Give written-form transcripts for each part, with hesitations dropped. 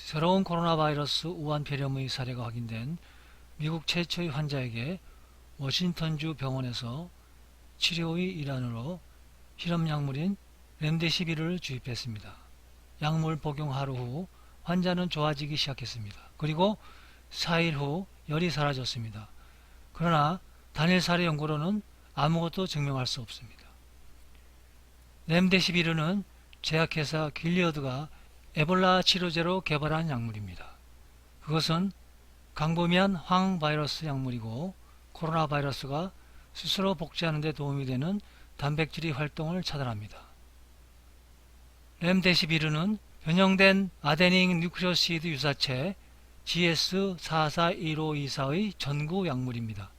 새로운 코로나 바이러스 우한 폐렴의 사례가 확인된 미국 최초의 환자에게 워싱턴주 병원에서 치료의 일환으로 실험 약물인 렘데시비르를 주입했습니다. 약물 복용 하루 후 환자는 좋아지기 시작했습니다. 그리고 4일 후 열이 사라졌습니다. 그러나 단일 사례 연구로는 아무것도 증명할 수 없습니다. 렘데시비르는 제약회사 길리어드가 에볼라 치료제로 개발한 약물입니다. 그것은 광범위한 항바이러스 약물이고 코로나 바이러스가 스스로 복제하는 데 도움이 되는 단백질의 활동을 차단합니다. 렘데시비르는 변형된 아데닌 뉴클레오시드 유사체 GS441524의 전구 약물입니다.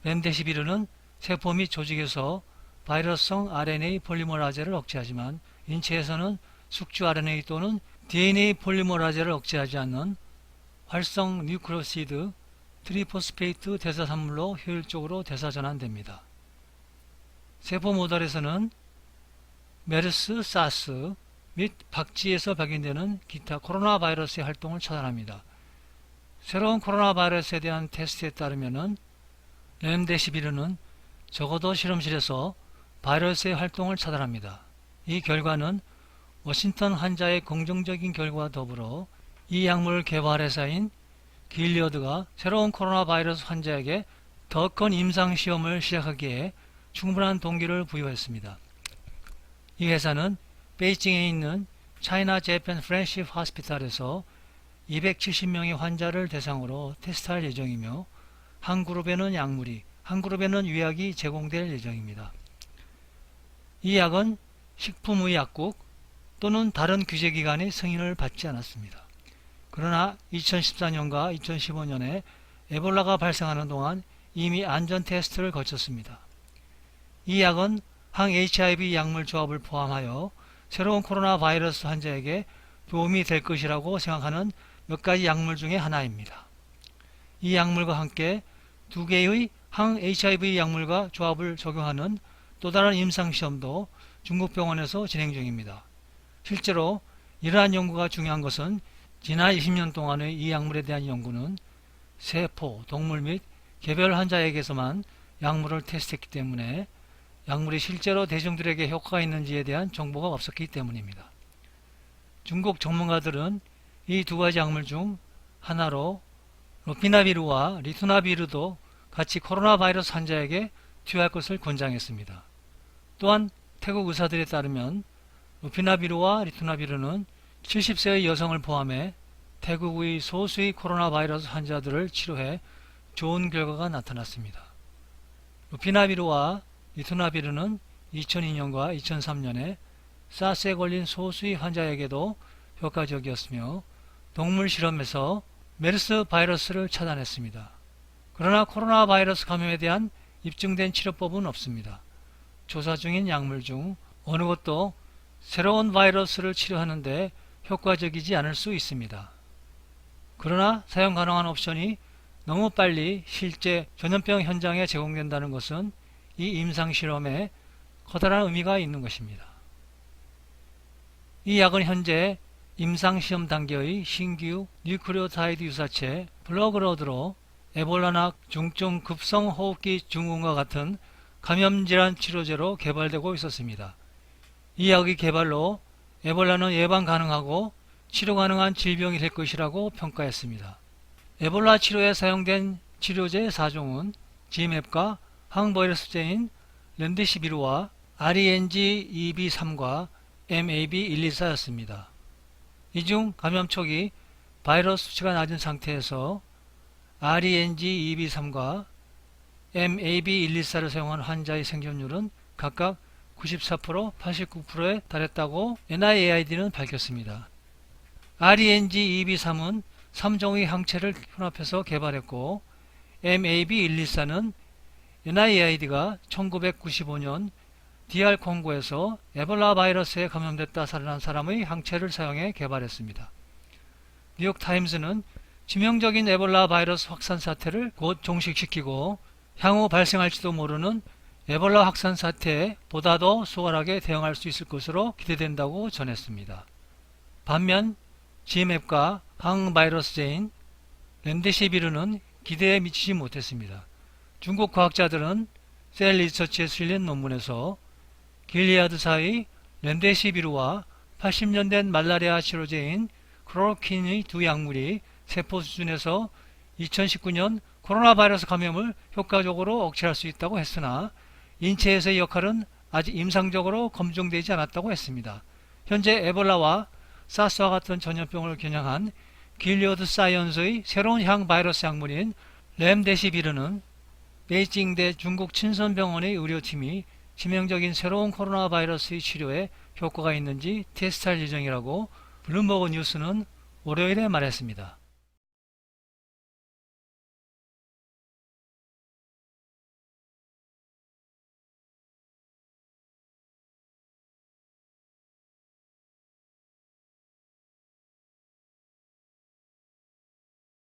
렘데시비르는 세포 및 조직에서 바이러스성 RNA 폴리머라제를 억제하지만 인체에서는 숙주 RNA 또는 DNA 폴리머라제를 억제하지 않는 활성 뉴클레오시드 트리포스페이트 대사산물로 효율적으로 대사전환됩니다. 세포 모델에서는 메르스, 사스 및 박쥐에서 발견되는 기타 코로나 바이러스의 활동을 차단합니다. 새로운 코로나 바이러스에 대한 테스트에 따르면 렘데시비르는 적어도 실험실에서 바이러스의 활동을 차단합니다. 이 결과는 워싱턴 환자의 긍정적인 결과와 더불어 이 약물 개발 회사인 길리어드가 새로운 코로나 바이러스 환자에게 더 큰 임상시험을 시작하기에 충분한 동기를 부여했습니다. 이 회사는 베이징에 있는 차이나 재팬 프렌시프 호스피탈에서 270명의 환자를 대상으로 테스트할 예정이며 한 그룹에는 약물이, 한 그룹에는 유약이 제공될 예정입니다. 이 약은 식품의약국 또는 다른 규제기관의 승인을 받지 않았습니다. 그러나 2014년과 2015년에 에볼라가 발생하는 동안 이미 안전 테스트를 거쳤습니다. 이 약은 항 HIV 약물 조합을 포함하여 새로운 코로나 바이러스 환자에게 도움이 될 것이라고 생각하는 몇 가지 약물 중에 하나입니다. 이 약물과 함께 두 개의 항 HIV 약물과 조합을 적용하는 또 다른 임상시험도 중국 병원에서 진행 중입니다. 실제로 이러한 연구가 중요한 것은 지난 20년 동안의 이 약물에 대한 연구는 세포, 동물 및 개별 환자에게서만 약물을 테스트했기 때문에 약물이 실제로 대중들에게 효과가 있는지에 대한 정보가 없었기 때문입니다. 중국 전문가들은 이 두 가지 약물 중 하나로 로피나비르와 리투나비르도 같이 코로나 바이러스 환자에게 투여할 것을 권장했습니다. 또한 태국 의사들에 따르면 로피나비르와 리투나비르는 70세의 여성을 포함해 태국의 소수의 코로나 바이러스 환자들을 치료해 좋은 결과가 나타났습니다. 로피나비르와 리투나비르는 2002년과 2003년에 사스에 걸린 소수의 환자에게도 효과적이었으며 동물 실험에서 메르스 바이러스를 차단했습니다. 그러나 코로나 바이러스 감염에 대한 입증된 치료법은 없습니다. 조사 중인 약물 중 어느 것도 새로운 바이러스를 치료하는 데 효과적이지 않을 수 있습니다. 그러나 사용 가능한 옵션이 너무 빨리 실제 전염병 현장에 제공된다는 것은 이 임상실험에 커다란 의미가 있는 것입니다. 이 약은 현재 임상시험 단계의 신규 뉴클레오타이드 유사체 플러그로드로 에볼라나 중증 급성호흡기 증후군과 같은 감염질환 치료제로 개발되고 있었습니다. 이 약의 개발로 에볼라는 예방 가능하고 치료 가능한 질병이 될 것이라고 평가했습니다. 에볼라 치료에 사용된 치료제 4종은 GMAP과 항바이러스제인 렘데시비르와 RENG-2B3과 MAB124였습니다. 이 중 감염 초기 바이러스 수치가 낮은 상태에서 RENG-2B3과 MAB124를 사용한 환자의 생존율은 각각 94%, 89%에 달했다고 NIAID는 밝혔습니다. RENG-2B3은 3종의 항체를 혼합해서 개발했고 MAB124는 NIAID가 1995년 DR 콩고에서 에볼라 바이러스에 감염됐다 살아난 사람의 항체를 사용해 개발했습니다. 뉴욕타임스는 치명적인 에볼라 바이러스 확산 사태를 곧 종식시키고 향후 발생할지도 모르는 에볼라 확산 사태에 보다 더 수월하게 대응할 수 있을 것으로 기대된다고 전했습니다. 반면 gmp과 항바이러스제인 렘데시비르는 기대에 미치지 못했습니다. 중국 과학자들은 셀 리서치에 실린 논문에서 길리아드사의 렘데시비르와 80년 된 말라리아 치료제인 클로로킨의 두 약물이 세포 수준에서 2019년 코로나 바이러스 감염을 효과적으로 억제할 수 있다고 했으나 인체에서의 역할은 아직 임상적으로 검증되지 않았다고 했습니다. 현재 에볼라와 사스와 같은 전염병을 겨냥한 길리어드 사이언스의 새로운 향바이러스 약물인 렘데시비르는 베이징대 중국 친선병원의 의료팀이 치명적인 새로운 코로나 바이러스의 치료에 효과가 있는지 테스트할 예정이라고 블룸버그 뉴스는 월요일에 말했습니다.